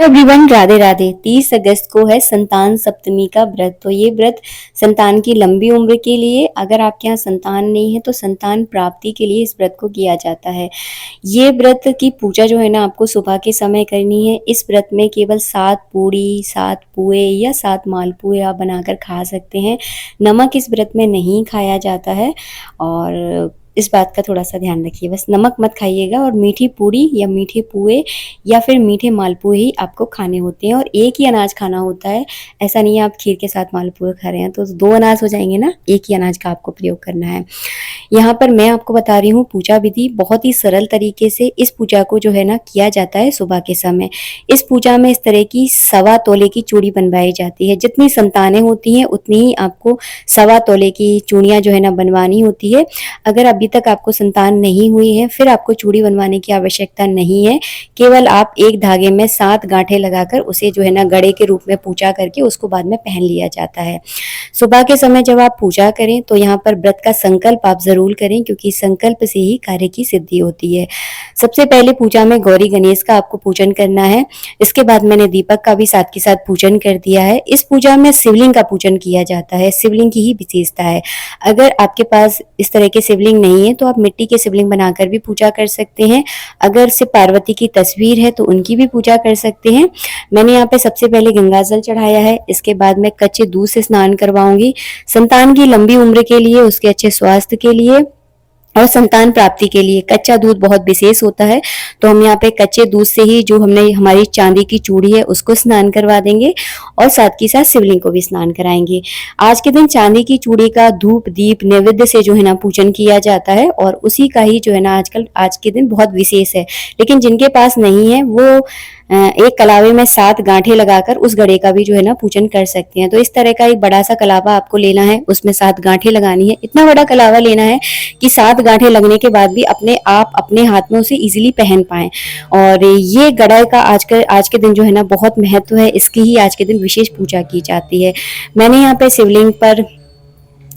Everyone, Radhe Radhe. 30 अगस्त को है संतान सप्तमी का व्रत। तो ये व्रत संतान की लंबी उम्र के लिए, अगर आपके यहाँ संतान नहीं है तो संतान प्राप्ति के लिए इस व्रत को किया जाता है। ये व्रत की पूजा जो है ना, आपको सुबह के समय करनी है। इस व्रत में केवल 7 पूड़ी, 7 पुए या 7 मालपुए आप बनाकर खा सकते हैं। नमक इस व्रत में नहीं खाया जाता है और इस बात का थोड़ा सा ध्यान रखिए। बस नमक मत खाइएगा और मीठी पूड़ी या मीठे पुए या फिर मीठे मालपुए ही आपको खाने होते हैं और एक ही अनाज खाना होता है। ऐसा नहीं है आप खीर के साथ मालपुए खा रहे हैं तो 2 अनाज हो जाएंगे ना, एक ही अनाज का आपको प्रयोग करना है। यहाँ पर मैं आपको बता रही हूँ पूजा विधि बहुत ही सरल तरीके से। इस पूजा को जो है ना किया जाता है सुबह के समय। इस पूजा में इस तरह की 1.25 तोले की चूड़ी बनवाई जाती है। जितनी संतानें होती हैं उतनी ही आपको 1.25 तोले की चूड़ियाँ जो है ना बनवानी होती है। अगर अभी तक आपको संतान नहीं हुई है फिर आपको चूड़ी बनवाने की आवश्यकता नहीं है। केवल आप एक धागे में 7 गांठें लगाकर उसे जो है ना गड़े के रूप में पूजा करके उसको बाद में पहन लिया जाता है। सुबह के समय जब आप पूजा करें तो यहाँ पर व्रत का संकल्प आप जरूर करें, क्योंकि संकल्प से ही कार्य की सिद्धि होती है। सबसे पहले पूजा में गौरी गणेश का आपको पूजन करना है। इसके बाद मैंने दीपक का भी साथ के साथ पूजन कर दिया है। इस पूजा में शिवलिंग का पूजन किया जाता है। शिवलिंग की ही विशेषता है। अगर आपके पास इस तरह के शिवलिंग नहीं है तो आप मिट्टी के शिवलिंग बनाकर भी पूजा कर सकते हैं। अगर सिर्फ पार्वती की तस्वीर है तो उनकी भी पूजा कर सकते हैं। मैंने यहाँ पे सबसे पहले गंगा जल चढ़ाया है। इसके बाद मैं कच्चे दूध से स्नान करवाऊंगी। संतान की लंबी उम्र के लिए, उसके अच्छे स्वास्थ्य के लिए और संतान प्राप्ति के लिए कच्चा दूध बहुत विशेष होता है। तो हम यहाँ पे कच्चे दूध से ही जो हमने हमारी चांदी की चूड़ी है उसको स्नान करवा देंगे और साथ के साथ शिवलिंग को भी स्नान कराएंगे। आज के दिन चांदी की चूड़ी का धूप दीप नैवेद्य से जो है ना पूजन किया जाता है और उसी का ही जो है ना आजकल आज के दिन बहुत विशेष है। लेकिन जिनके पास नहीं है वो एक कलावे में 7 गांठें लगाकर उस घड़े का भी जो है ना पूजन कर सकते हैं। तो इस तरह का एक बड़ा सा कलावा आपको लेना है, उसमें 7 गांठें लगानी है। इतना बड़ा कलावा लेना है कि 7 गांठें लगने के बाद भी अपने आप अपने हाथ में उसे इजीली पहन पाए। और ये गड़ाई का आज के दिन जो है ना बहुत महत्व है। इसकी ही आज के दिन विशेष पूजा की जाती है। मैंने यहाँ पे शिवलिंग पर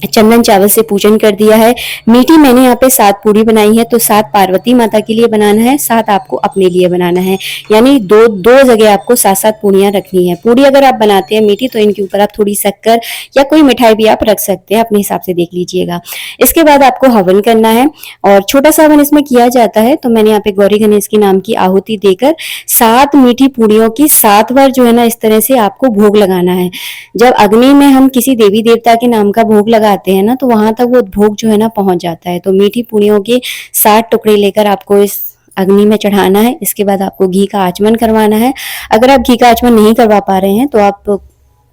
चंदन चावल से पूजन कर दिया है। मीठी मैंने यहाँ पे 7 पूरी बनाई है। तो 7 पार्वती माता के लिए बनाना है, 7 आपको अपने लिए बनाना है। यानी दो दो जगह आपको 7-7 पूड़ियां रखनी है। पूड़ी अगर आप बनाते हैं मीठी तो इनके ऊपर आप थोड़ी शक्कर या कोई मिठाई भी आप रख सकते हैं, अपने हिसाब से देख लीजिएगा। इसके बाद आपको हवन करना है और छोटा सा हवन इसमें किया जाता है। तो मैंने यहाँ पे गौरी गणेश की नाम की आहुति देकर 7 मीठी पूड़ियों की 7 बार जो है ना इस तरह से आपको भोग लगाना है। जब अग्नि में हम किसी देवी देवता के नाम का भोग लगाते हैं ना तो वहां तक वो भोग जो है ना पहुंच जाता है। तो मीठी पूड़ियों के 7 टुकड़े लेकर आपको इस अग्नि में चढ़ाना है। इसके बाद आपको घी का आचमन करवाना है। अगर आप घी का आचमन नहीं करवा पा रहे हैं तो आप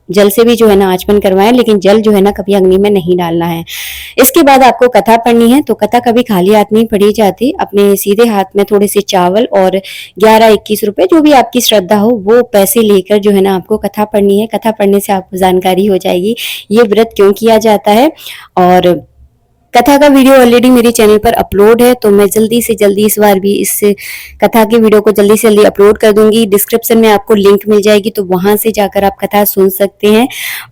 जल से भी जो है ना आचमन करवाएं, लेकिन जल जो है ना कभी अग्नि में नहीं डालना है। इसके बाद आपको कथा पढ़नी है। तो कथा कभी खाली हाथ नहीं पढ़ी जाती। अपने सीधे हाथ में थोड़े से चावल और 11-21 रुपए जो भी आपकी श्रद्धा हो वो पैसे लेकर जो है ना आपको कथा पढ़नी है। कथा पढ़ने से आपको जानकारी हो जाएगी ये व्रत क्यों किया जाता है। और कथा का वीडियो ऑलरेडी मेरे चैनल पर अपलोड है। तो मैं जल्दी से जल्दी इस बार भी इस कथा के वीडियो को जल्दी से जल्दी अपलोड कर दूंगी। डिस्क्रिप्शन में आपको लिंक मिल जाएगी तो वहां से जाकर आप कथा सुन सकते हैं।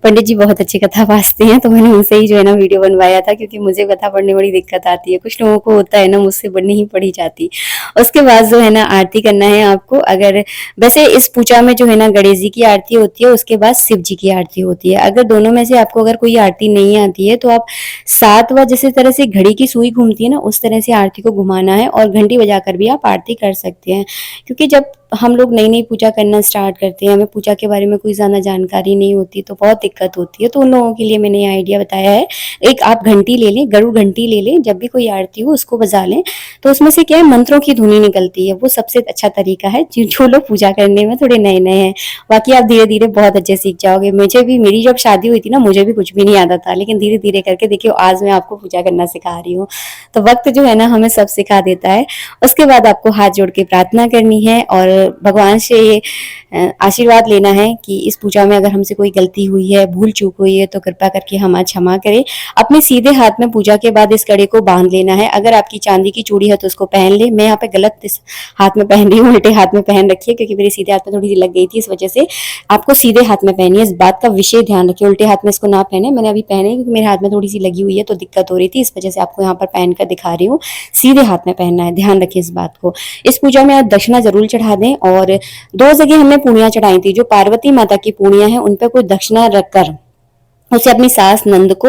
पंडित जी बहुत अच्छी कथा वाचते हैं तो मैंने उनसे ही जो है ना वीडियो बनवाया था, क्योंकि मुझे कथा पढ़ने बड़ी दिक्कत आती है। कुछ लोगों को होता है ना, मुझसे नहीं पढ़ी जाती। उसके बाद जो है ना आरती करना है आपको। अगर वैसे इस पूजा में जो है ना गणेश जी की आरती होती है, उसके बाद शिव जी की आरती होती है। अगर दोनों में से आपको अगर कोई आरती नहीं आती है तो आप 7 बार जैसे तरह से घड़ी की सुई घूमती है ना उस तरह से आरती को घुमाना है और घंटी बजाकर भी आप आरती कर सकते हैं। क्योंकि जब हम लोग नई नई पूजा करना स्टार्ट करते हैं, हमें पूजा के बारे में कोई ज्यादा जानकारी नहीं होती तो बहुत दिक्कत होती है। तो उन लोगों के लिए मैंने ये आइडिया बताया है। एक आप घंटी ले लें, गरुड़ घंटी ले लें, जब भी कोई आरती हो उसको बजा लें। तो उसमें से क्या है, मंत्रों की धुनी निकलती है। वो सबसे अच्छा तरीका है जो लोग पूजा करने में थोड़े नए नए हैं। बाकी आप धीरे धीरे बहुत अच्छे सीख जाओगे। मुझे भी, मेरी जब शादी हुई थी ना मुझे भी कुछ भी नहीं आता था, लेकिन धीरे धीरे करके देखियो आज मैं आपको पूजा करना सिखा रही हूँ। तो वक्त जो है ना हमें सब सिखा देता है। उसके बाद आपको हाथ जोड़ के प्रार्थना करनी है और भगवान से ये आशीर्वाद लेना है कि इस पूजा में अगर हमसे कोई गलती हुई है, भूल चूक हुई है तो कृपा करके हमें क्षमा करें। अपने सीधे हाथ में पूजा के बाद इस कड़े को बांध लेना है। अगर आपकी चांदी की चूड़ी है तो उसको पहन ले। मैं यहाँ पे गलत इस हाथ में पहन रही हूँ, उल्टे हाथ में पहन रखी है क्योंकि मेरे सीधे हाथ में थोड़ी सी लग गई थी, इस वजह से आपको सीधे हाथ में पहनी है। इस बात का विशेष ध्यान रखिए, उल्टे हाथ में इसको ना पहने। मैंने अभी पहने क्योंकि मेरे हाथ में थोड़ी सी लगी हुई है तो दिक्कत हो रही रही थी, इस वजह से आपको यहाँ पर पहन कर दिखा रही हूँ। सीधे हाथ में पहनना है, ध्यान रखिए इस बात को। इस पूजा में आप दक्षिणा जरूर चढ़ा दें। और 2 जगह हमने पूड़ियाँ चढ़ाई थी, जो पार्वती माता की पूड़ियाँ हैं उन पे कोई दक्षिणा रखकर उसे अपनी सास नंद को,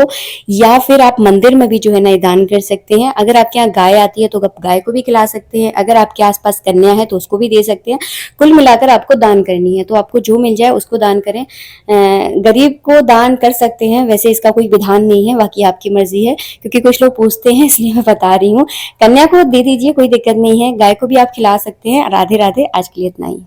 या फिर आप मंदिर में भी जो है ना दान कर सकते हैं। अगर आपके यहाँ गाय आती है तो आप गाय को भी खिला सकते हैं, अगर आपके आसपास कन्या है तो उसको भी दे सकते हैं। कुल मिलाकर आपको दान करनी है, तो आपको जो मिल जाए उसको दान करें। गरीब को दान कर सकते हैं, वैसे इसका कोई विधान नहीं है, बाकी आपकी मर्जी है, क्योंकि कुछ लोग पूछते हैं इसलिए मैं बता रही हूँ। कन्या को दे दीजिए, कोई दिक्कत नहीं है, गाय को भी आप खिला सकते हैं। राधे राधे, आज के लिए इतना ही।